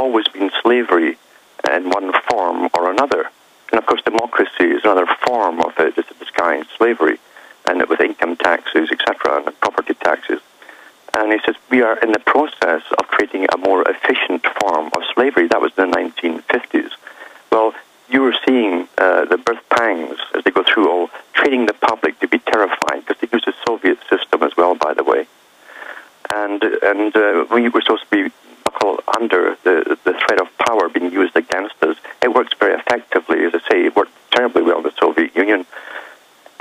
always been slavery in one form or another. And of course, democracy is another form of it. It's a disguised slavery, and with income taxes, etc., and property taxes. And he says, we are in the process of creating a more efficient form of slavery. That was in the 1950s. Well, you were seeing the birth pangs as they go through, all training the public to be terrified, because they used the Soviet system as well, by the way. And we were supposed to be buckled under the threat of power being used against us. It works very effectively. As I say, it worked terribly well in the Soviet Union.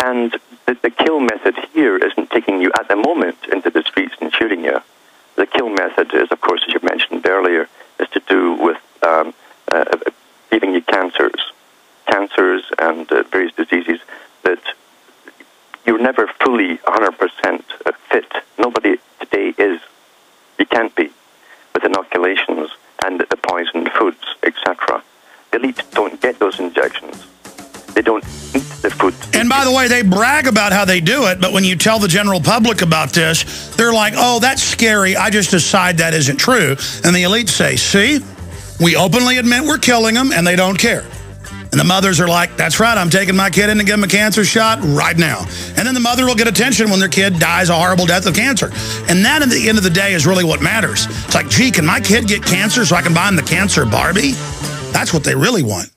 And the kill method here isn't taking you at the moment into the streets and shooting you. The kill method is, of course, as you mentioned earlier, is to do with giving you cancers and various diseases that you're never fully 100% fit. Nobody today is. You can't be, with inoculations and the poisoned foods, etc. The elite don't get those injections. They don't eat the food. And by the way, they brag about how they do it, but when you tell the general public about this, they're like, oh, that's scary. I just decide that isn't true. And the elites say, see, we openly admit we're killing them, and they don't care. And the mothers are like, that's right, I'm taking my kid in to give him a cancer shot right now. And then the mother will get attention when their kid dies a horrible death of cancer. And that, at the end of the day, is really what matters. It's like, gee, can my kid get cancer so I can buy him the cancer Barbie? That's what they really want.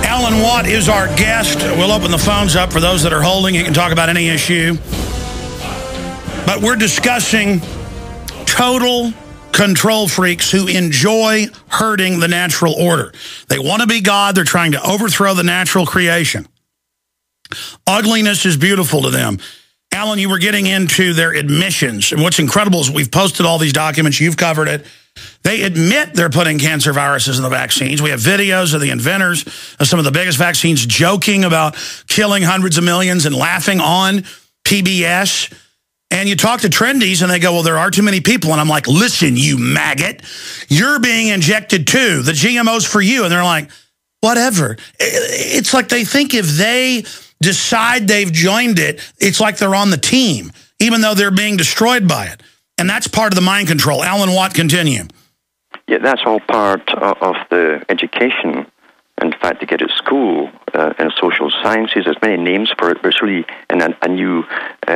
Alan Watt is our guest. We'll open the phones up for those that are holding. You can talk about any issue. But we're discussing total control freaks who enjoy hurting the natural order. They want to be God. They're trying to overthrow the natural creation. Ugliness is beautiful to them. Alan, you were getting into their admissions. And what's incredible is we've posted all these documents. You've covered it. They admit they're putting cancer viruses in the vaccines. We have videos of the inventors of some of the biggest vaccines joking about killing hundreds of millions and laughing on PBS. And you talk to trendies and they go, well, there are too many people. And I'm like, listen, you maggot, you're being injected too. The GMO's for you. And they're like, whatever. It's like they think if they decide they've joined it, it's like they're on the team, even though they're being destroyed by it. And that's part of the mind control. Alan Watt, continue. Yeah, that's all part of the education. In fact, to get at school in social sciences, there's many names for it, but it's really a new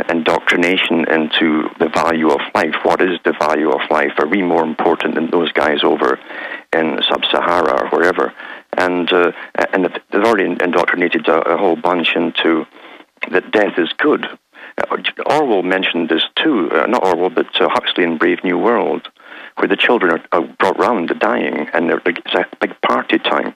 indoctrination into the value of life. What is the value of life? Are we more important than those guys over in Sub-Sahara or wherever? And they've already indoctrinated a whole bunch into that death is good. Orwell mentioned this too, not Orwell, but Huxley in Brave New World, where the children are brought round to dying, and it's a big party time.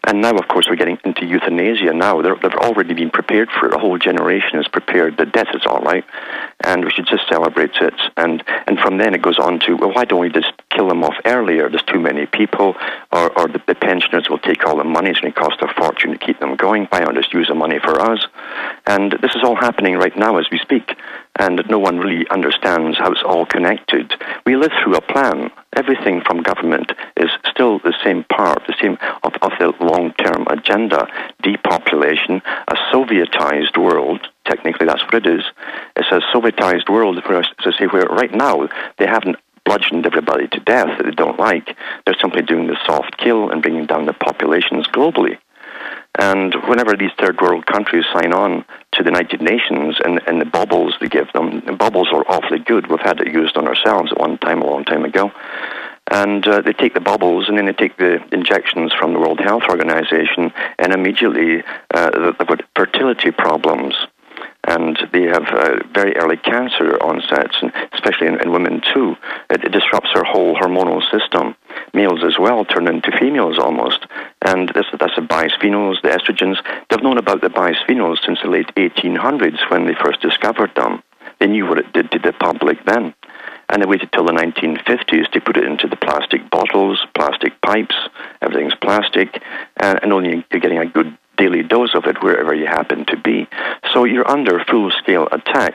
And now, of course, we're getting into euthanasia now. They've already been prepared for it. A whole generation is prepared that death is all right, and we should just celebrate it. And from then it goes on to, well, why don't we just kill them off earlier? There's too many people, or the pensioners will take all the money. It's going to cost a fortune to keep them going. Why not just use the money for us? And this is all happening right now as we speak, and no one really understands how it's all connected. We live through a plan. Everything from government is still the same part, the same of the long-term agenda. Depopulation, a Sovietized world. Technically, that's what it is. It's a Sovietized world, where right now they haven't bludgeoned everybody to death that they don't like. They're simply doing the soft kill and bringing down the populations globally. And whenever these third world countries sign on to the United Nations and the bubbles they give them, the bubbles are awfully good. We've had it used on ourselves at one time, a long time ago. And they take the bubbles and then they take the injections from the World Health Organization, and immediately they've got fertility problems. And they have very early cancer onsets, and especially in women too. It disrupts their whole hormonal system. Males as well turn into females almost. And that's the bisphenols, the estrogens. They've known about the bisphenols since the late 1800s when they first discovered them. They knew what it did to the public then. And they waited till the 1950s to put it into the plastic bottles, plastic pipes, everything's plastic, and only you're getting a good daily dose of it wherever you happen to be. So you're under full-scale attack,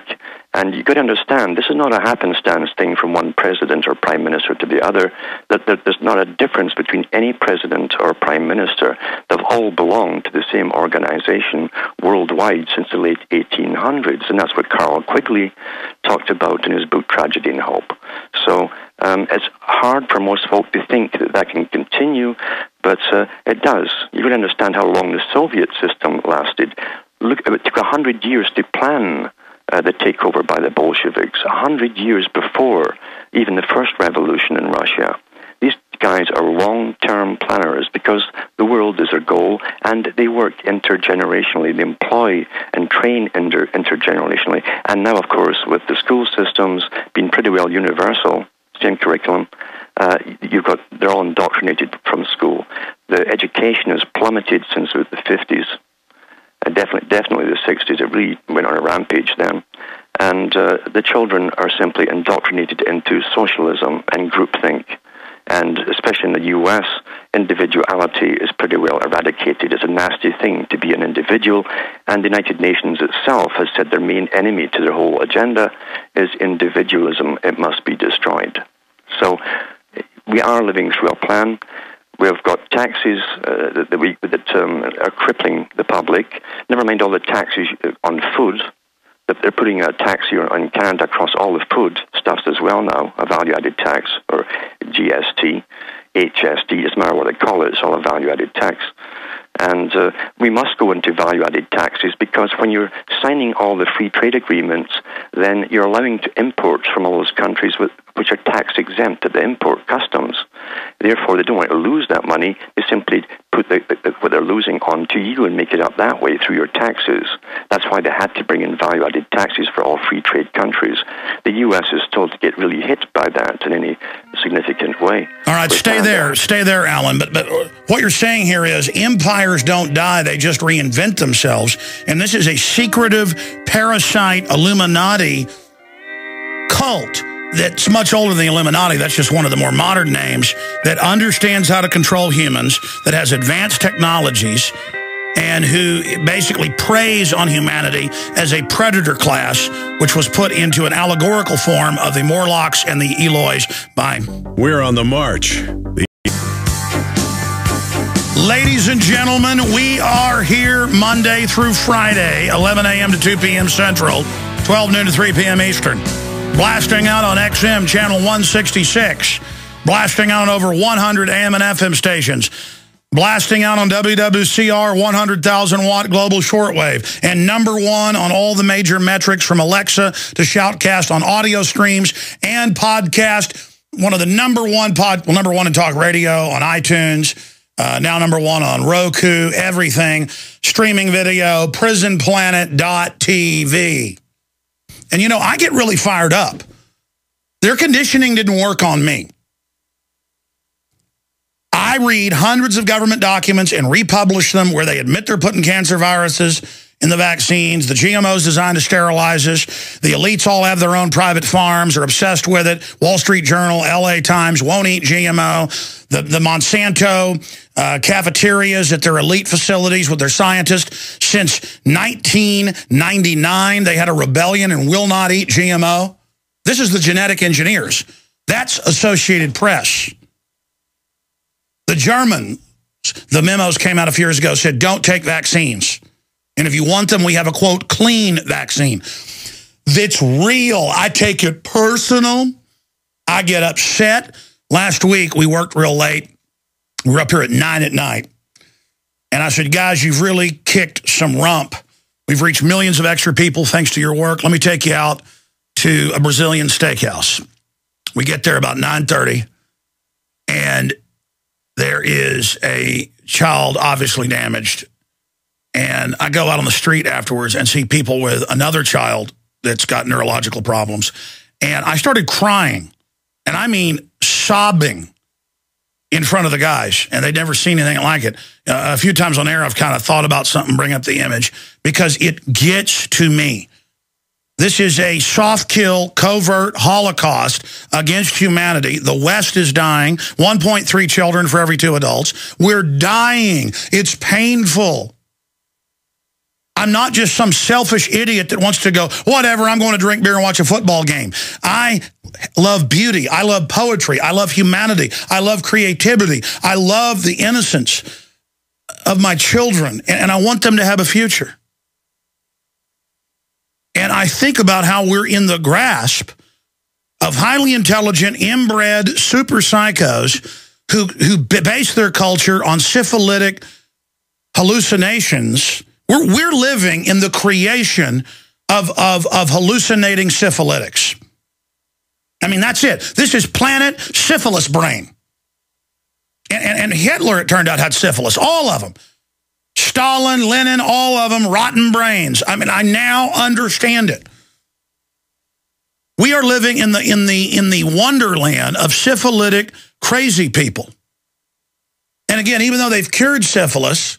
And you've got to understand, this is not a happenstance thing from one president or prime minister to the other. That there's not a difference between any president or prime minister. They've all belonged to the same organization worldwide since the late 1800s. And that's what Carl Quigley talked about in his book, Tragedy and Hope. So it's hard for most folk to think that that can continue, but it does. You've got to understand how long the Soviet system lasted. Look, it took 100 years to plan the takeover by the Bolsheviks, 100 years before even the first revolution in Russia. These guys are long-term planners because the world is their goal, and they work intergenerationally. They employ and train intergenerationally. And now, of course, with the school systems being pretty well universal, same curriculum, they're all indoctrinated from school. The education has plummeted since the 50s. Definitely the 60s. It really went on a rampage then. And the children are simply indoctrinated into socialism and groupthink. And especially in the U.S., individuality is pretty well eradicated. It's a nasty thing to be an individual. And the United Nations itself has said their main enemy to their whole agenda is individualism. It must be destroyed. So we are living through a plan. We've got taxes that are crippling the public. Never mind all the taxes on food. They're putting a tax here in Canada across all the food stuffs as well now, a value-added tax, or GST, HST, doesn't matter what they call it, it's all a value-added tax. And we must go into value-added taxes because when you're signing all the free trade agreements, then you're allowing to imports from all those countries which are tax-exempt at the import customs. Therefore, they don't want to lose that money. They simply put what they're losing onto you and make it up that way through your taxes. That's why they had to bring in value-added taxes for all free trade countries. The U.S. is still to get really hit by that in any significant way. All right, stay there, Alan. But what you're saying here is empires don't die, they just reinvent themselves. And this is a secretive, parasite, Illuminati cult that's much older than the Illuminati. That's just one of the more modern names that understands how to control humans, that has advanced technologies, and who basically preys on humanity as a predator class, which was put into an allegorical form of the Morlocks and the Eloys by... We're on the march. Ladies and gentlemen, we are here Monday through Friday, 11 a.m. to 2 p.m. Central, 12 noon to 3 p.m. Eastern. Blasting out on XM, channel 166. Blasting out on over 100 AM and FM stations. Blasting out on WWCR 100,000-watt global shortwave. And #1 on all the major metrics from Alexa to Shoutcast on audio streams and podcast. One of the number one in talk radio on iTunes. Now #1 on Roku, everything. Streaming video, prisonplanet.tv. And, you know, I get really fired up. Their conditioning didn't work on me. I read hundreds of government documents and republish them where they admit they're putting cancer viruses in the vaccines. The GMOs designed to sterilize us. The elites all have their own private farms, are obsessed with it. Wall Street Journal, LA Times won't eat GMO. The Monsanto cafeterias at their elite facilities with their scientists. Since 1999, they had a rebellion and will not eat GMO. This is the genetic engineers. That's Associated Press. The Germans, the memos came out a few years ago, said don't take vaccines. And if you want them, we have a, quote, clean vaccine. That's real. I take it personal. I get upset. Last week, we worked real late. We were up here at 9 at night. And I said, guys, you've really kicked some rump. We've reached millions of extra people thanks to your work. Let me take you out to a Brazilian steakhouse. We get there about 9:30. And there is a child obviously damaged. And I go out on the street afterwards and see people with another child that's got neurological problems. And I started crying, and I mean sobbing in front of the guys. And they'd never seen anything like it. A few times on air, I've kind of thought about something, bring up the image, because it gets to me. This is a soft kill, covert Holocaust against humanity. The West is dying. 1.3 children for every 2 adults. We're dying. It's painful. I'm not just some selfish idiot that wants to go, whatever, I'm going to drink beer and watch a football game. I love beauty. I love poetry. I love humanity. I love creativity. I love the innocence of my children, and I want them to have a future. And I think about how we're in the grasp of highly intelligent, inbred super psychos who base their culture on syphilitic hallucinations. We're living in the creation of hallucinating syphilitics. I mean, that's it. This is planet syphilis brain. And Hitler, it turned out, had syphilis. All of them. Stalin, Lenin, all of them, rotten brains. I mean, I now understand it. We are living in the wonderland of syphilitic crazy people. And again, even though they've cured syphilis,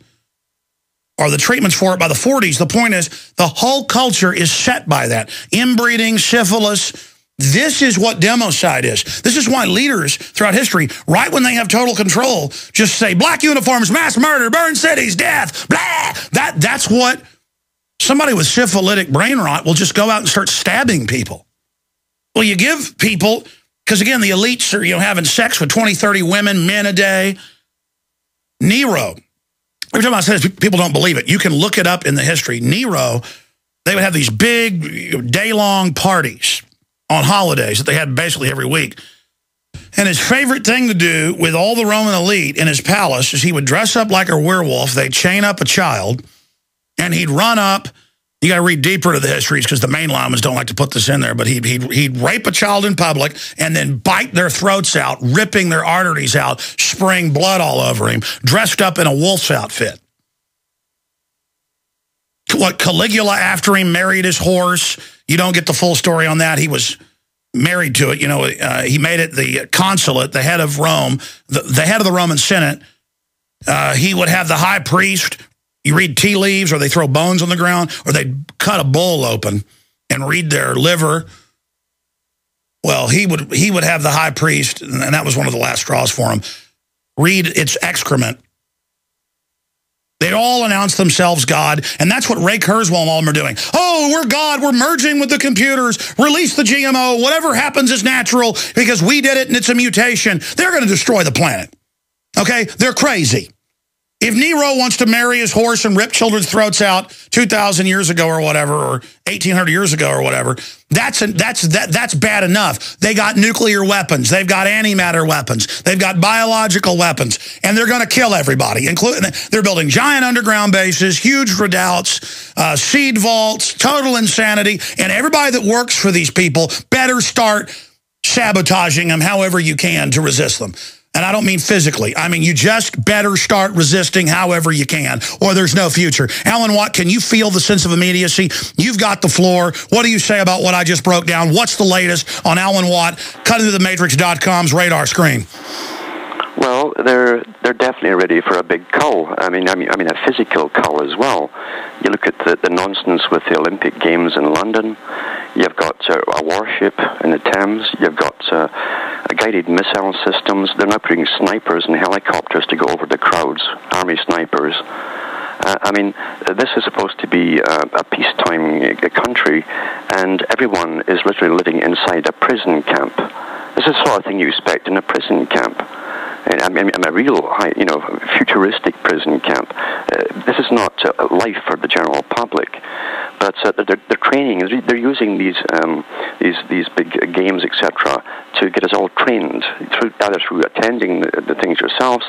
or the treatments for it by the 40s, the point is the whole culture is set by that. Inbreeding, syphilis. This is what democide is. This is why leaders throughout history, right when they have total control, just say, black uniforms, mass murder, burn cities, death, blah. That's what somebody with syphilitic brain rot will just go out and start stabbing people. Well, you give people, because again, the elites are having sex with 20, 30 women, men a day. Nero, every time I say this, people don't believe it. You can look it up in the history. Nero, they would have these big day-long parties on holidays that they had basically every week. And his favorite thing to do with all the Roman elite in his palace is he would dress up like a werewolf, they'd chain up a child, and he'd run up. You got to read deeper into the histories because the mainline ones don't like to put this in there, but he'd rape a child in public and then bite their throats out, ripping their arteries out, spraying blood all over him, dressed up in a wolf's outfit. What, Caligula after him married his horse. You don't get the full story on that. He was married to it. He made it the consulate, the head of Rome, the head of the Roman Senate. He would have the high priest. You read tea leaves, or they throw bones on the ground, or they'd cut a bull open and read their liver. Well, he would have the high priest, and that was one of the last straws for him, read its excrement. They'd all announce themselves God, and that's what Ray Kurzweil and all of them are doing. Oh, we're God, we're merging with the computers, release the GMO, whatever happens is natural because we did it and it's a mutation. They're going to destroy the planet. Okay? They're crazy. If Nero wants to marry his horse and rip children's throats out 2,000 years ago or whatever, or 1,800 years ago or whatever, that's bad enough. They got nuclear weapons. They've got antimatter weapons. They've got biological weapons. And they're going to kill everybody, including they're building giant underground bases, huge redoubts, seed vaults, total insanity. And everybody that works for these people better start sabotaging them however you can to resist them. And I don't mean physically. I mean, you just better start resisting however you can, or there's no future. Alan Watt, can you feel the sense of immediacy? You've got the floor. What do you say about what I just broke down? What's the latest on Alan Watt, cuttingthroughthematrix.com's radar screen? Well, they're definitely ready for a big cull. I mean a physical cull as well. You look at the nonsense with the Olympic Games in London. You've got a warship in the Thames. You've got guided missile systems. They're now putting snipers and helicopters to go over the crowds, army snipers. This is supposed to be a peacetime country, and everyone is literally living inside a prison camp. This is the sort of thing you expect in a prison camp. I'm a real, futuristic prison camp. This is not life for the general public, but they're training. They're using these big games, etc., to get us all trained either through attending the things yourselves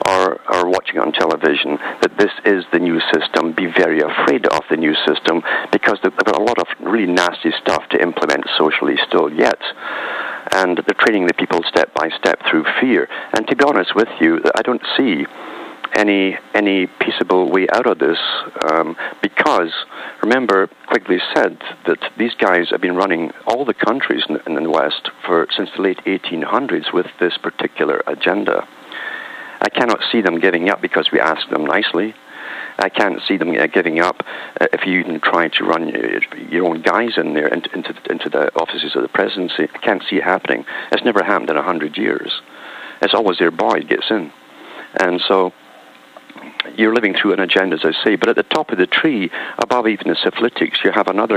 or watching on television. That this is the new system. Be very afraid of the new system because they've got a lot of really nasty stuff to implement socially still yet. And they're training the people step by step through fear. And to be honest with you, I don't see any peaceable way out of this because, remember, Quigley said that these guys have been running all the countries in the West since the late 1800s with this particular agenda. I cannot see them giving up because we ask them nicely. I can't see them giving up if you even try to run your own guys in there into the offices of the presidency. I can't see it happening. It's never happened in 100 years. It's always their boy gets in. And so you're living through an agenda, as I say. But at the top of the tree, above even the syphilitics, you have another